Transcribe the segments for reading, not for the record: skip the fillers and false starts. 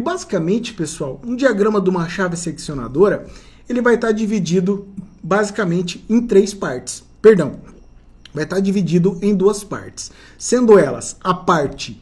Basicamente, pessoal, um diagrama de uma chave seccionadora, ele vai estar dividido basicamente em três partes. Perdão, vai estar dividido em duas partes, sendo elas a parte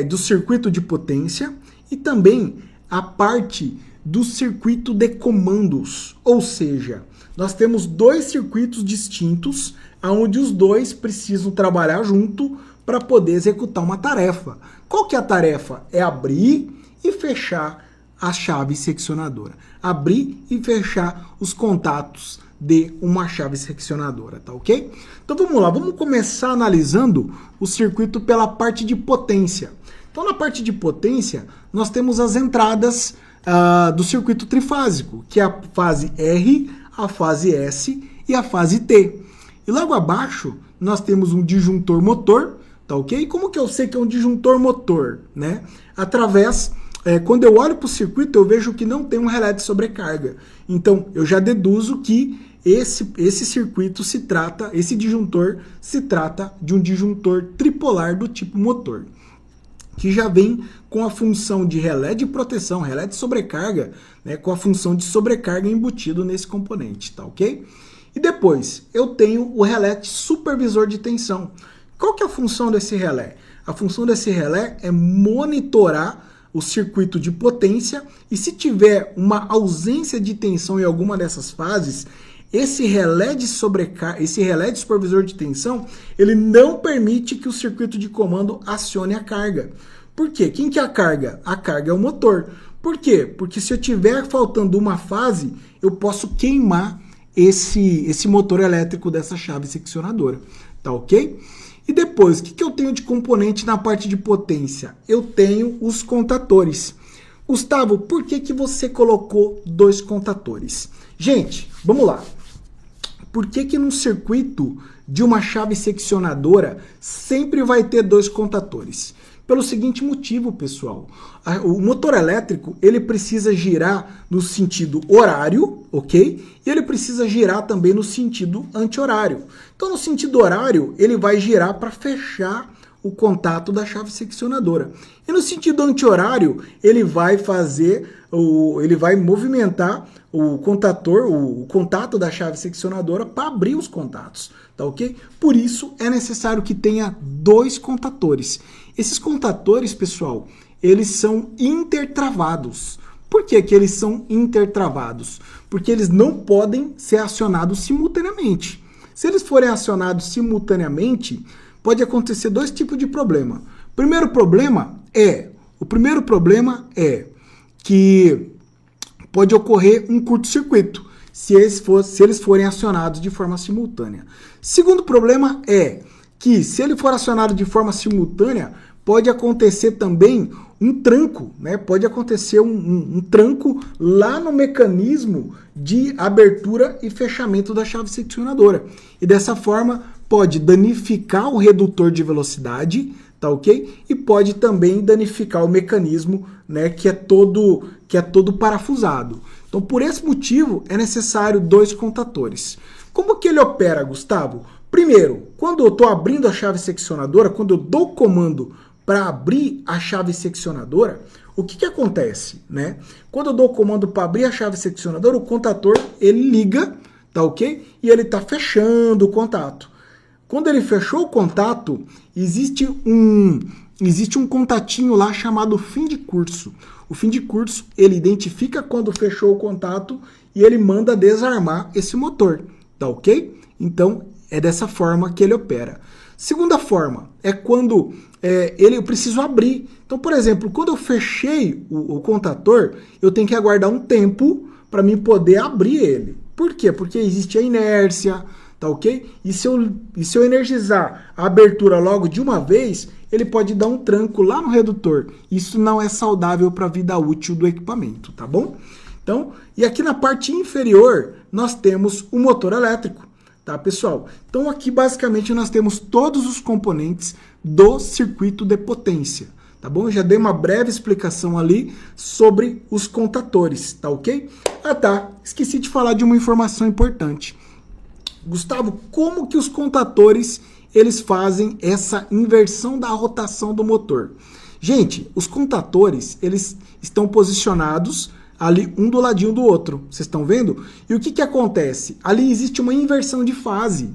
do circuito de potência e também a parte do circuito de comandos. Ou seja, nós temos dois circuitos distintos, onde os dois precisam trabalhar junto para poder executar uma tarefa. Qual que é a tarefa? É abrir e fechar a chave seccionadora. Abrir e fechar os contatos de uma chave seccionadora, tá ok? Então vamos lá, vamos começar analisando o circuito pela parte de potência. Então na parte de potência, nós temos as entradas do circuito trifásico, que é a fase R, a fase S e a fase T. E logo abaixo, nós temos um disjuntor motor, tá ok? E como que eu sei que é um disjuntor motor, né? Através... quando eu olho para o circuito, eu vejo que não tem um relé de sobrecarga. Então, eu já deduzo que esse circuito esse disjuntor se trata de um disjuntor tripolar do tipo motor, que já vem com a função de relé de proteção, relé de sobrecarga, né, com a função de sobrecarga embutido nesse componente, tá ok? E depois, eu tenho o relé supervisor de tensão. Qual que é a função desse relé? A função desse relé é monitorar o circuito de potência, e se tiver uma ausência de tensão em alguma dessas fases, esse relé de supervisor de tensão, ele não permite que o circuito de comando acione a carga. Por quê? Quem que é a carga? A carga é o motor. Por quê? Porque se eu tiver faltando uma fase, eu posso queimar esse motor elétrico dessa chave seccionadora, tá ok? E depois, o que eu tenho de componente na parte de potência? Eu tenho os contatores. Gustavo, por que você colocou dois contatores? Gente, vamos lá. Por que num circuito de uma chave seccionadora sempre vai ter dois contatores? Pelo seguinte motivo, pessoal. O motor elétrico, ele precisa girar no sentido horário, ok? E ele precisa girar também no sentido anti-horário. Então, no sentido horário, ele vai girar para fechar o contato da chave seccionadora. E no sentido anti-horário, ele vai movimentar o contato da chave seccionadora para abrir os contatos, tá ok? Por isso, é necessário que tenha dois contatores. Esses contatores, pessoal, eles são intertravados. Por que eles são intertravados? Porque eles não podem ser acionados simultaneamente. Se eles forem acionados simultaneamente, pode acontecer dois tipos de problema. O primeiro problema é que pode ocorrer um curto-circuito se eles forem acionados de forma simultânea. Segundo problema é que, se ele for acionado de forma simultânea, pode acontecer também um tranco, né? Pode acontecer um tranco lá no mecanismo de abertura e fechamento da chave seccionadora. E dessa forma pode danificar o redutor de velocidade, tá ok? E pode também danificar o mecanismo, né, que é todo parafusado. Então, por esse motivo, é necessário dois contatores. Como que ele opera, Gustavo? Primeiro, quando eu estou abrindo a chave seccionadora, quando eu dou o comando para abrir a chave seccionadora, o que acontece, né? Quando eu dou o comando para abrir a chave seccionadora, o contator, ele liga, tá ok? E ele está fechando o contato. Quando ele fechou o contato, existe um contatinho lá chamado fim de curso. O fim de curso, ele identifica quando fechou o contato e ele manda desarmar esse motor, tá ok? Então, é dessa forma que ele opera. Segunda forma é quando eu preciso abrir. Então, por exemplo, quando eu fechei o contator, eu tenho que aguardar um tempo para mim poder abrir ele. Por quê? Porque existe a inércia, tá ok? E se eu energizar a abertura logo de uma vez, ele pode dar um tranco lá no redutor. Isso não é saudável para a vida útil do equipamento, tá bom? Então, e aqui na parte inferior, nós temos o motor elétrico. Tá, pessoal? Então aqui basicamente nós temos todos os componentes do circuito de potência, tá bom? Eu já dei uma breve explicação ali sobre os contatores, tá ok? Ah tá, esqueci de falar de uma informação importante. Gustavo, como que os contatores eles fazem essa inversão da rotação do motor? Gente, os contatores, eles estão posicionados ali um do ladinho do outro, vocês estão vendo? E o que acontece? Ali existe uma inversão de fase,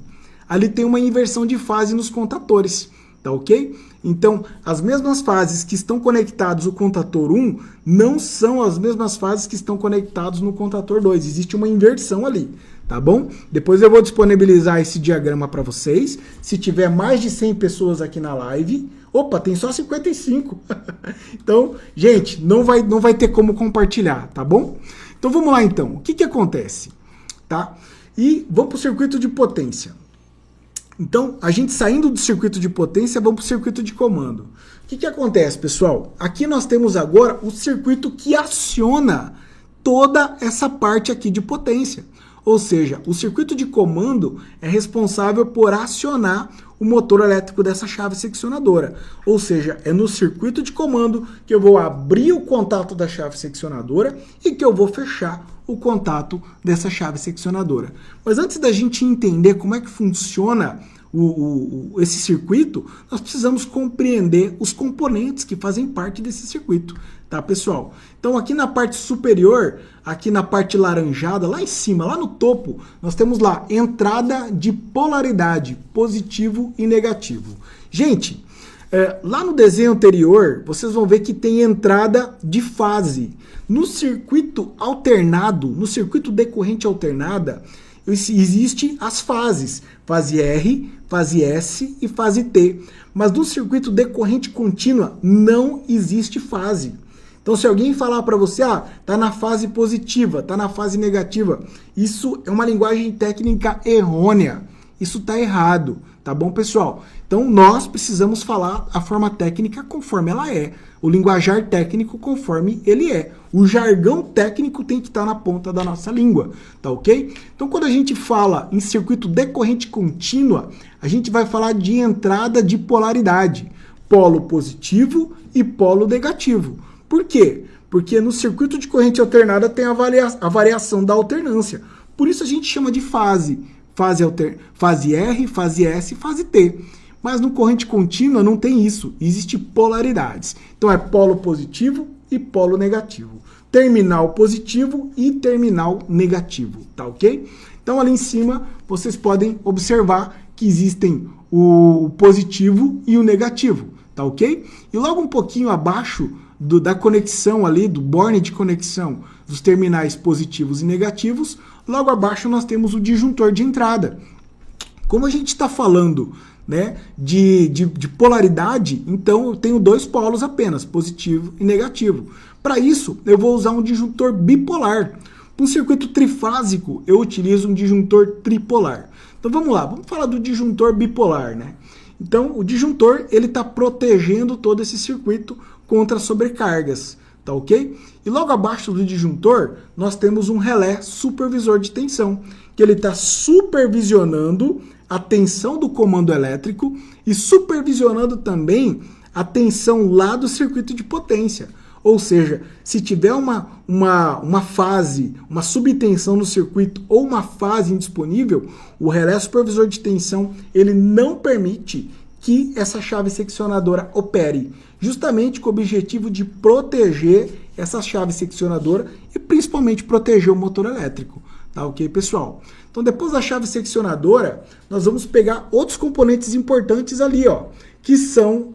ali tem uma inversão de fase nos contatores, tá ok? Então, as mesmas fases que estão conectadas no contator 1 não são as mesmas fases que estão conectadas no contator 2, existe uma inversão ali, tá bom? Depois eu vou disponibilizar esse diagrama para vocês, se tiver mais de 100 pessoas aqui na live. Opa, tem só 55. Então, gente, não vai ter como compartilhar, tá bom? Então vamos lá então. O que acontece? Tá? E vamos para o circuito de potência. Então, a gente saindo do circuito de potência, vamos para o circuito de comando. O que acontece, pessoal? Aqui nós temos agora o circuito que aciona toda essa parte aqui de potência. Ou seja, o circuito de comando é responsável por acionar o motor elétrico dessa chave seccionadora. Ou seja, é no circuito de comando que eu vou abrir o contato da chave seccionadora e que eu vou fechar o contato dessa chave seccionadora. Mas antes da gente entender como é que funciona esse circuito, nós precisamos compreender os componentes que fazem parte desse circuito, tá, pessoal? Então aqui na parte superior, aqui na parte laranjada, lá em cima, lá no topo, nós temos lá entrada de polaridade, positivo e negativo. Gente, lá no desenho anterior, vocês vão ver que tem entrada de fase. No circuito alternado, no circuito decorrente alternada, existem as fases, fase R, fase S e fase T. Mas no circuito decorrente contínua não existe fase. Então se alguém falar para você, tá na fase positiva, tá na fase negativa, isso é uma linguagem técnica errônea. Isso tá errado, tá bom, pessoal? Então nós precisamos falar a forma técnica conforme ela é, o linguajar técnico conforme ele é. O jargão técnico tem que estar na ponta da nossa língua, tá ok? Então quando a gente fala em circuito decorrente contínua, a gente vai falar de entrada de polaridade, polo positivo e polo negativo. Por quê? Porque no circuito de corrente alternada tem a variação da alternância. Por isso a gente chama de fase. Fase R, fase S e fase T. Mas no corrente contínua não tem isso. Existe polaridades. Então é polo positivo e polo negativo. Terminal positivo e terminal negativo. Tá ok? Então ali em cima vocês podem observar que existem o positivo e o negativo. Tá ok? E logo um pouquinho abaixo da conexão ali, do borne de conexão dos terminais positivos e negativos, logo abaixo nós temos o disjuntor de entrada. Como a gente está falando, né, de polaridade, então eu tenho dois polos apenas, positivo e negativo. Para isso, eu vou usar um disjuntor bipolar. Para um circuito trifásico, eu utilizo um disjuntor tripolar. Então vamos lá, vamos falar do disjuntor bipolar, né? Então o disjuntor ele está protegendo todo esse circuito contra sobrecargas, tá ok? E logo abaixo do disjuntor, nós temos um relé supervisor de tensão, que ele está supervisionando a tensão do comando elétrico e supervisionando também a tensão lá do circuito de potência. Ou seja, se tiver uma fase, uma subtensão no circuito ou uma fase indisponível, o relé supervisor de tensão ele não permite que essa chave seccionadora opere, justamente com o objetivo de proteger essa chave seccionadora e principalmente proteger o motor elétrico. Tá ok, pessoal? Então depois da chave seccionadora, nós vamos pegar outros componentes importantes ali, ó, que são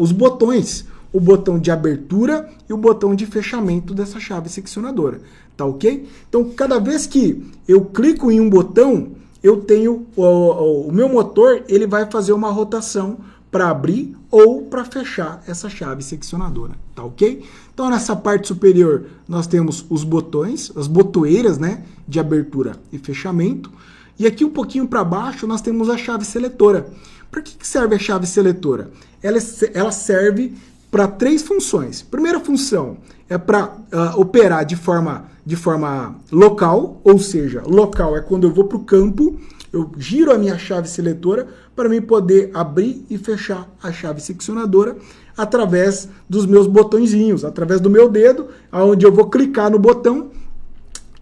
os botões. O botão de abertura e o botão de fechamento dessa chave seccionadora, tá ok? Então, cada vez que eu clico em um botão, eu tenho o meu motor, ele vai fazer uma rotação para abrir ou para fechar essa chave seccionadora, tá ok? Então, nessa parte superior, nós temos os botões, as botoeiras, né, de abertura e fechamento. E aqui um pouquinho para baixo, nós temos a chave seletora. Para que serve a chave seletora? Ela serve para três funções. Primeira função é para operar de forma local, ou seja, local é quando eu vou para o campo, eu giro a minha chave seletora para mim poder abrir e fechar a chave seccionadora através dos meus botõezinhos, através do meu dedo, onde eu vou clicar no botão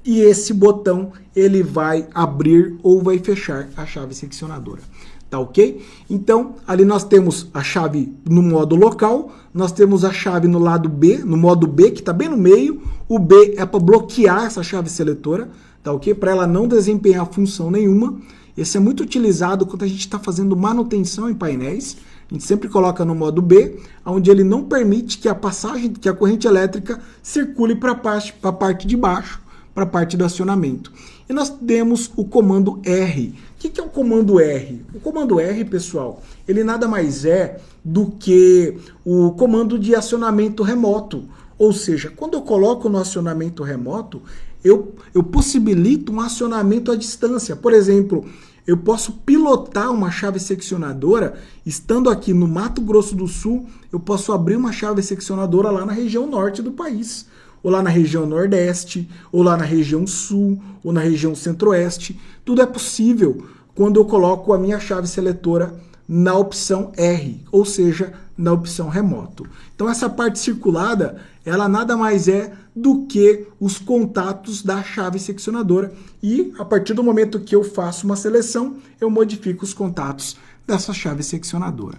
e esse botão ele vai abrir ou vai fechar a chave seccionadora. tá ok? Então, ali nós temos a chave no modo local, nós temos a chave no lado B, no modo B, que está bem no meio. O B é para bloquear essa chave seletora, tá ok? Para ela não desempenhar função nenhuma. Esse é muito utilizado quando a gente está fazendo manutenção em painéis. A gente sempre coloca no modo B, onde ele não permite que a passagem, que a corrente elétrica circule para a parte de baixo, para a parte do acionamento. E nós temos o comando R. O que é o comando R? O comando R, pessoal, ele nada mais é do que o comando de acionamento remoto. Ou seja, quando eu coloco no acionamento remoto, eu possibilito um acionamento à distância. Por exemplo, eu posso pilotar uma chave seccionadora, estando aqui no Mato Grosso do Sul, eu posso abrir uma chave seccionadora lá na região norte do país, ou lá na região nordeste, ou lá na região sul, ou na região centro-oeste. Tudo é possível quando eu coloco a minha chave seletora na opção R, ou seja, na opção remoto. Então essa parte circulada, ela nada mais é do que os contatos da chave seccionadora. E a partir do momento que eu faço uma seleção, eu modifico os contatos dessa chave seccionadora.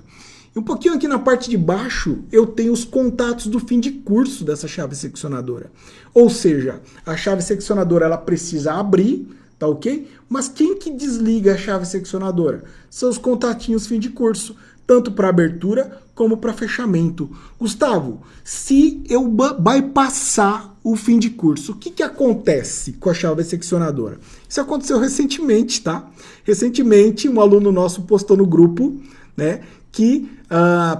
E um pouquinho aqui na parte de baixo, eu tenho os contatos do fim de curso dessa chave seccionadora. Ou seja, a chave seccionadora ela precisa abrir, tá ok? Mas quem que desliga a chave seccionadora? São os contatinhos fim de curso, tanto para abertura como para fechamento. Gustavo, se eu bypassar o fim de curso, o que acontece com a chave seccionadora? Isso aconteceu recentemente, tá? Recentemente, um aluno nosso postou no grupo, né, que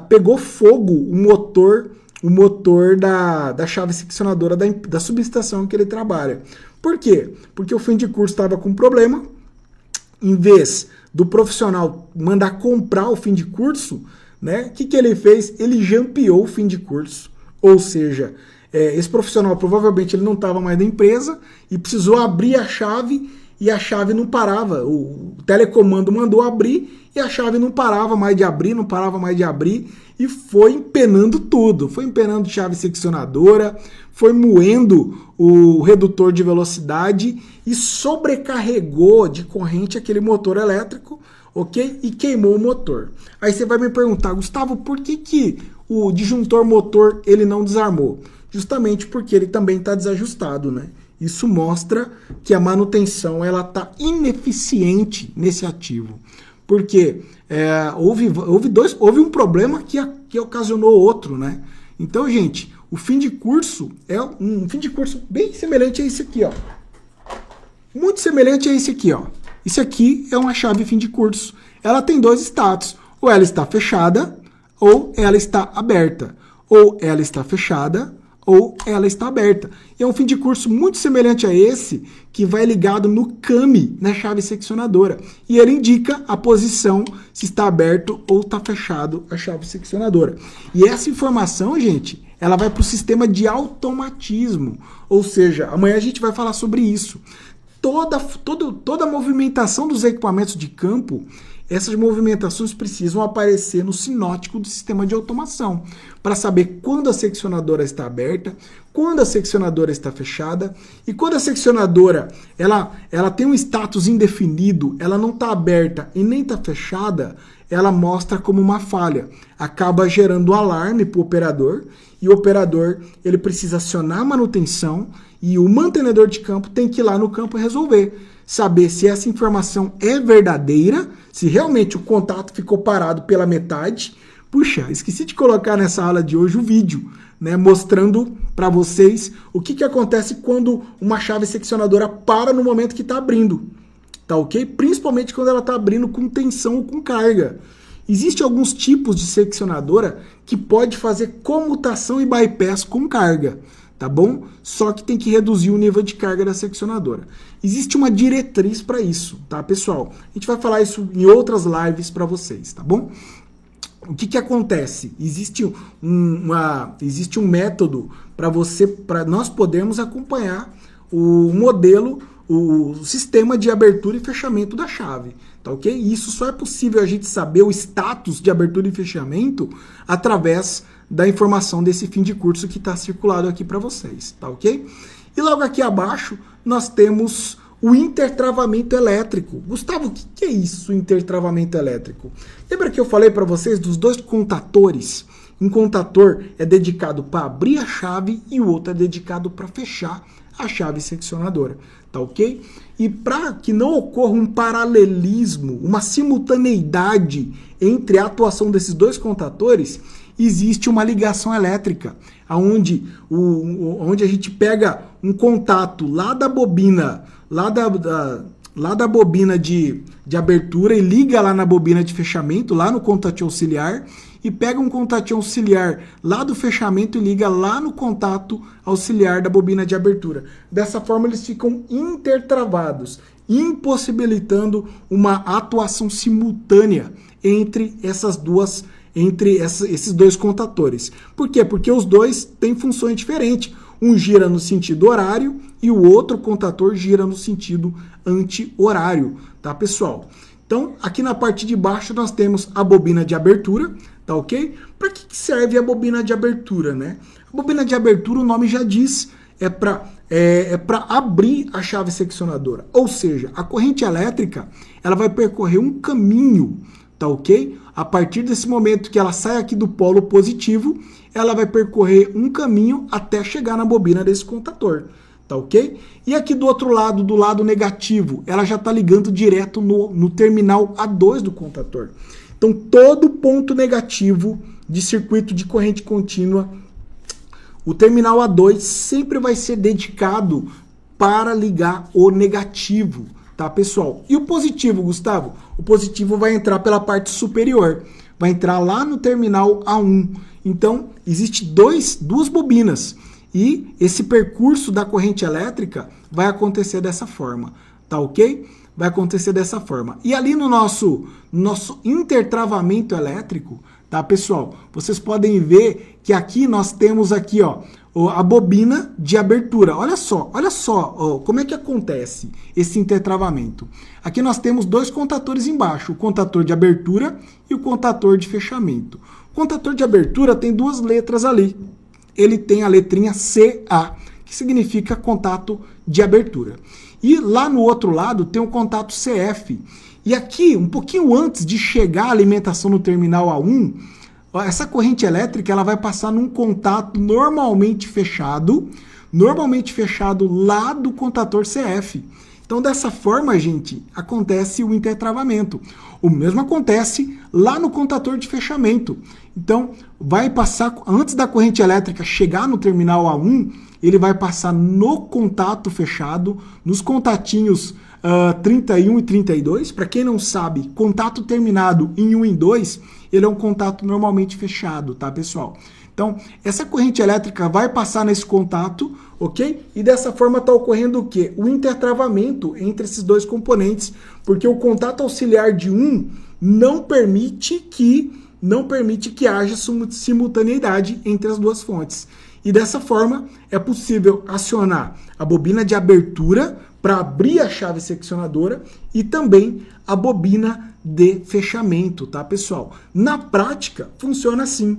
pegou fogo o motor da chave seccionadora da subestação que ele trabalha. Por quê? Porque o fim de curso estava com problema. Em vez do profissional mandar comprar o fim de curso, né, o que ele fez? Ele jampeou o fim de curso. Ou seja, esse profissional provavelmente ele não estava mais na empresa e precisou abrir a chave e a chave não parava. O telecomando mandou abrir e a chave não parava mais de abrir, não parava mais de abrir e foi empenando tudo. Foi empenando chave seccionadora, foi moendo o redutor de velocidade e sobrecarregou de corrente aquele motor elétrico, ok? E queimou o motor. Aí você vai me perguntar, Gustavo, por que o disjuntor motor ele não desarmou? Justamente porque ele também está desajustado, né? Isso mostra que a manutenção ela está ineficiente nesse ativo. Porque houve um problema que ocasionou outro, né? Então, gente, o fim de curso é um fim de curso bem semelhante a esse aqui, ó. Muito semelhante a esse aqui, ó. Isso aqui é uma chave fim de curso. Ela tem dois status. Ou ela está fechada, ou ela está aberta. Ou ela está fechada, ou ela está aberta. E é um fim de curso muito semelhante a esse, que vai ligado no CAMI, na chave seccionadora. E ele indica a posição, se está aberto ou está fechado a chave seccionadora. E essa informação, gente, ela vai para o sistema de automatismo. Ou seja, amanhã a gente vai falar sobre isso. Toda a movimentação dos equipamentos de campo, essas movimentações precisam aparecer no sinótico do sistema de automação, para saber quando a seccionadora está aberta, quando a seccionadora está fechada, e quando a seccionadora ela tem um status indefinido, ela não está aberta e nem está fechada, ela mostra como uma falha. Acaba gerando um alarme para o operador, e o operador ele precisa acionar a manutenção, e o mantenedor de campo tem que ir lá no campo e resolver. Saber se essa informação é verdadeira, se realmente o contato ficou parado pela metade. Puxa, esqueci de colocar nessa aula de hoje o vídeo, né, mostrando para vocês o que acontece quando uma chave seccionadora para no momento que está abrindo. Tá ok? Principalmente quando ela está abrindo com tensão ou com carga. Existem alguns tipos de seccionadora que pode fazer comutação e bypass com carga. Tá bom? Só que tem que reduzir o nível de carga da seccionadora. Existe uma diretriz para isso, tá, pessoal? A gente vai falar isso em outras lives para vocês, tá bom? O que acontece? Existe um método para nós podermos acompanhar o modelo, o sistema de abertura e fechamento da chave, tá ok? E isso só é possível a gente saber o status de abertura e fechamento através da informação desse fim de curso que está circulado aqui para vocês, tá ok? E logo aqui abaixo nós temos o intertravamento elétrico. Gustavo, o que é isso, intertravamento elétrico? Lembra que eu falei para vocês dos dois contatores? Um contator é dedicado para abrir a chave e o outro é dedicado para fechar a chave seccionadora, tá ok? E para que não ocorra um paralelismo, uma simultaneidade entre a atuação desses dois contatores, existe uma ligação elétrica, onde a gente pega um contato lá da bobina, lá da bobina de abertura e liga lá na bobina de fechamento, lá no contato auxiliar, e pega um contato auxiliar lá do fechamento e liga lá no contato auxiliar da bobina de abertura. Dessa forma eles ficam intertravados, impossibilitando uma atuação simultânea entre esses dois contatores. Por quê? Porque os dois têm funções diferentes. Um gira no sentido horário e o outro contator gira no sentido anti-horário, tá, pessoal? Então, aqui na parte de baixo nós temos a bobina de abertura, tá ok? Para que serve a bobina de abertura, né? A bobina de abertura, o nome já diz, é para abrir a chave seccionadora. Ou seja, a corrente elétrica, ela vai percorrer um caminho, tá ok? A partir desse momento que ela sai aqui do polo positivo, ela vai percorrer um caminho até chegar na bobina desse contator, tá ok? E aqui do outro lado, do lado negativo, ela já está ligando direto no terminal A2 do contator. Então, todo ponto negativo de circuito de corrente contínua, o terminal A2 sempre vai ser dedicado para ligar o negativo, tá, pessoal? E o positivo, Gustavo? O positivo vai entrar pela parte superior, vai entrar lá no terminal A1. Então, existe duas bobinas e esse percurso da corrente elétrica vai acontecer dessa forma, tá ok? Vai acontecer dessa forma. E ali no nosso intertravamento elétrico, tá, pessoal? Vocês podem ver que aqui nós temos aqui, ó, a bobina de abertura. Olha só, ó, como é que acontece esse intertravamento. Aqui nós temos dois contatores embaixo, o contator de abertura e o contator de fechamento. O contator de abertura tem duas letras ali. Ele tem a letrinha CA, que significa contato de abertura. E lá no outro lado tem o contato CF. E aqui, um pouquinho antes de chegar a alimentação no terminal A1, essa corrente elétrica ela vai passar num contato normalmente fechado lá do contator CF. Então, dessa forma, gente, acontece o intertravamento. O mesmo acontece lá no contator de fechamento. Então, vai passar, antes da corrente elétrica chegar no terminal A1, ele vai passar no contato fechado, nos contatinhos 31 e 32. Para quem não sabe, contato terminado em 1 e 2, ele é um contato normalmente fechado, tá, pessoal? Então, essa corrente elétrica vai passar nesse contato, ok? E dessa forma está ocorrendo o quê? O intertravamento entre esses dois componentes, porque o contato auxiliar de um não permite que haja simultaneidade entre as duas fontes. E dessa forma é possível acionar a bobina de abertura para abrir a chave seccionadora e também a bobina de fechamento, tá, pessoal? Na prática, funciona assim.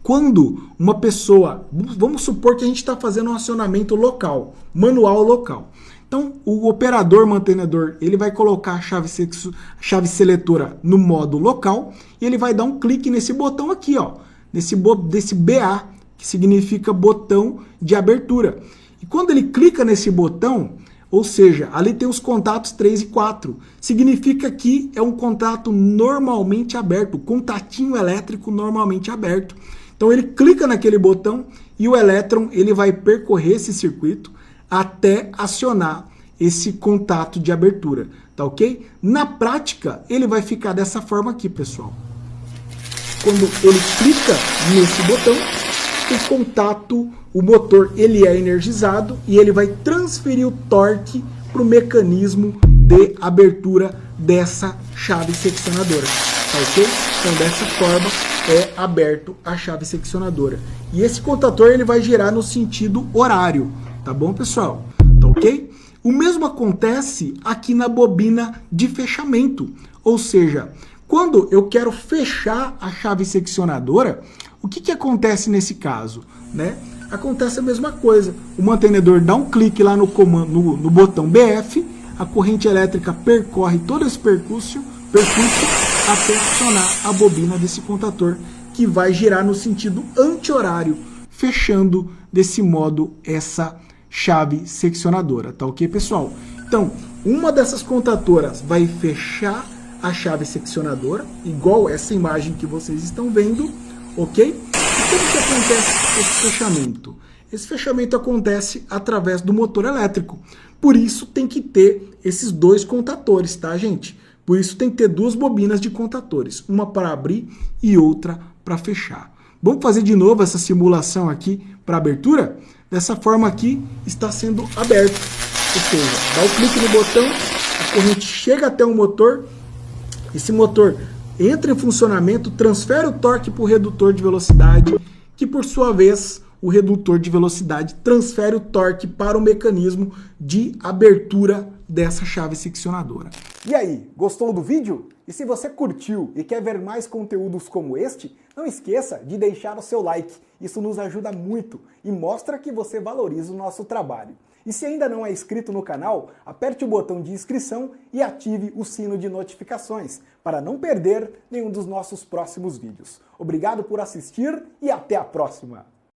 Quando uma pessoa, vamos supor que a gente está fazendo um acionamento local, manual local. Então, o operador mantenedor, ele vai colocar a chave seletora no modo local e ele vai dar um clique nesse botão aqui, ó, desse BA, que significa botão de abertura. E quando ele clica nesse botão, ou seja, ali tem os contatos 3 e 4, significa que é um contato normalmente aberto, contatinho elétrico normalmente aberto. Então ele clica naquele botão e o elétron ele vai percorrer esse circuito até acionar esse contato de abertura, tá ok? Na prática, ele vai ficar dessa forma aqui, pessoal. Quando ele clica nesse botão, o contato, o motor, ele é energizado e ele vai transferir o torque para o mecanismo de abertura dessa chave seccionadora, tá ok? Então, dessa forma, é aberto a chave seccionadora. E esse contator, ele vai girar no sentido horário, tá bom, pessoal? Tá ok? O mesmo acontece aqui na bobina de fechamento, ou seja, quando eu quero fechar a chave seccionadora, o que acontece nesse caso, né? acontece a mesma coisa. O mantenedor dá um clique lá no comando, no botão BF, a corrente elétrica percorre todo esse percurso até acionar a bobina desse contator, que vai girar no sentido anti-horário, fechando desse modo essa chave seccionadora, tá ok, pessoal? Então, uma dessas contatoras vai fechar a chave seccionadora, igual essa imagem que vocês estão vendo, ok? E como que acontece esse fechamento? Esse fechamento acontece através do motor elétrico. Por isso tem que ter esses dois contatores, tá, gente? Por isso tem que ter duas bobinas de contatores, uma para abrir e outra para fechar. Vamos fazer de novo essa simulação aqui para abertura? Dessa forma aqui está sendo aberto. Ou seja, dá o clique no botão, a corrente chega até o motor, esse motor entra em funcionamento, transfere o torque para o redutor de velocidade, que por sua vez o redutor de velocidade transfere o torque para o mecanismo de abertura dessa chave seccionadora. E aí, gostou do vídeo? E se você curtiu e quer ver mais conteúdos como este, não esqueça de deixar o seu like. Isso nos ajuda muito e mostra que você valoriza o nosso trabalho. E se ainda não é inscrito no canal, aperte o botão de inscrição e ative o sino de notificações para não perder nenhum dos nossos próximos vídeos. Obrigado por assistir e até a próxima!